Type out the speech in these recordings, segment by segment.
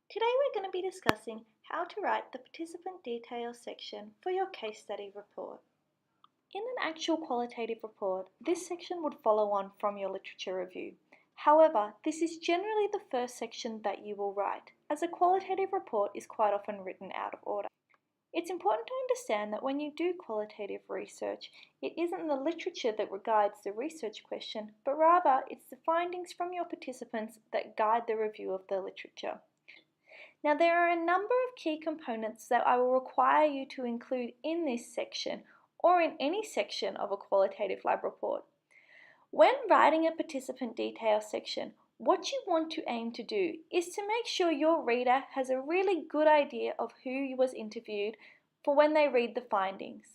Today we're going to be discussing how to write the participant details section for your case study report. In an actual qualitative report, this section would follow on from your literature review. However, this is generally the first section that you will write, as a qualitative report is quite often written out of order. It's important to understand that when you do qualitative research, it isn't the literature that guides the research question, but rather it's the findings from your participants that guide the review of the literature. Now, there are a number of key components that I will require you to include in this section or in any section of a qualitative lab report. When writing a participant details section, what you want to aim to do is to make sure your reader has a really good idea of who was interviewed for when they read the findings.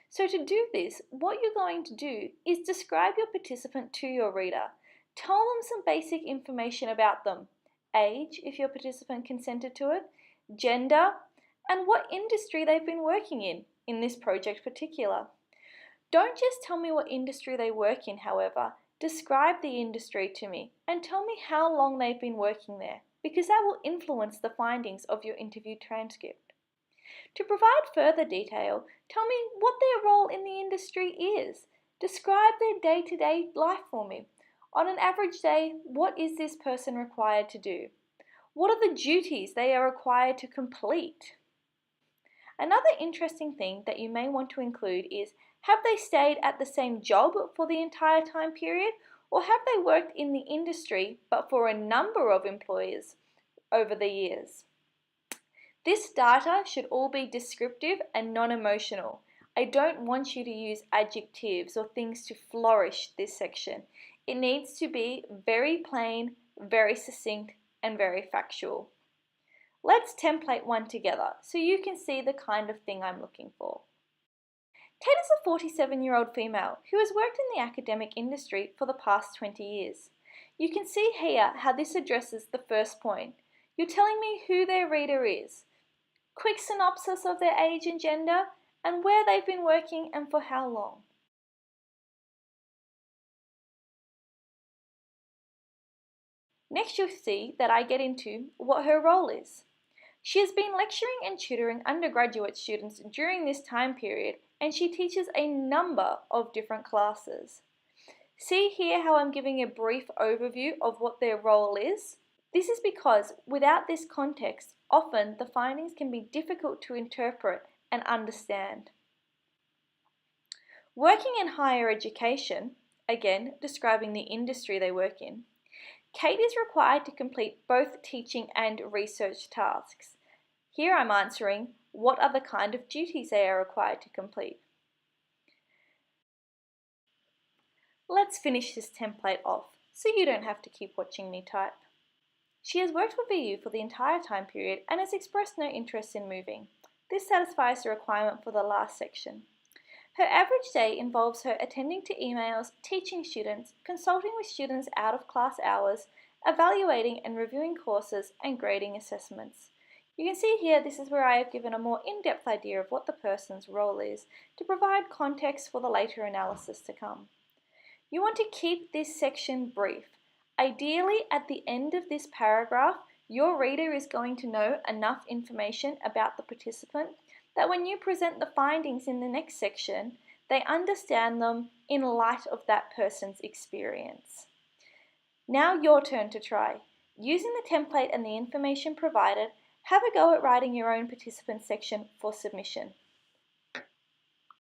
So to do this, what you're going to do is describe your participant to your reader. Tell them some basic information about them. Age, if your participant consented to it, gender, and what industry they've been working in this project particular. Don't just tell me what industry they work in, however. Describe the industry to me and tell me how long they've been working there, because that will influence the findings of your interview transcript. To provide further detail, tell me what their role in the industry is. Describe their day-to-day life for me. On an average day, what is this person required to do? What are the duties they are required to complete? Another interesting thing that you may want to include is, have they stayed at the same job for the entire time period, or have they worked in the industry but for a number of employers over the years? This data should all be descriptive and non-emotional. I don't want you to use adjectives or things to flourish this section. It needs to be very plain, very succinct, and very factual. Let's template one together so you can see the kind of thing I'm looking for. Kate is a 47-year-old female who has worked in the academic industry for the past 20 years. You can see here how this addresses the first point. You're telling me who their reader is, quick synopsis of their age and gender, and where they've been working and for how long. Next, you'll see that I get into what her role is. She has been lecturing and tutoring undergraduate students during this time period, and she teaches a number of different classes. See here how I'm giving a brief overview of what their role is? This is because without this context, often the findings can be difficult to interpret and understand. Working in higher education, again describing the industry they work in, Kate is required to complete both teaching and research tasks. Here I'm answering what are the kind of duties they are required to complete. Let's finish this template off so you don't have to keep watching me type. She has worked for VU for the entire time period and has expressed no interest in moving. This satisfies the requirement for the last section. Her average day involves her attending to emails, teaching students, consulting with students out of class hours, evaluating and reviewing courses, and grading assessments. You can see here this is where I have given a more in-depth idea of what the person's role is to provide context for the later analysis to come. You want to keep this section brief. Ideally, at the end of this paragraph, your reader is going to know enough information about the participant that when you present the findings in the next section, they understand them in light of that person's experience. Now your turn to try. Using the template and the information provided, have a go at writing your own participant section for submission.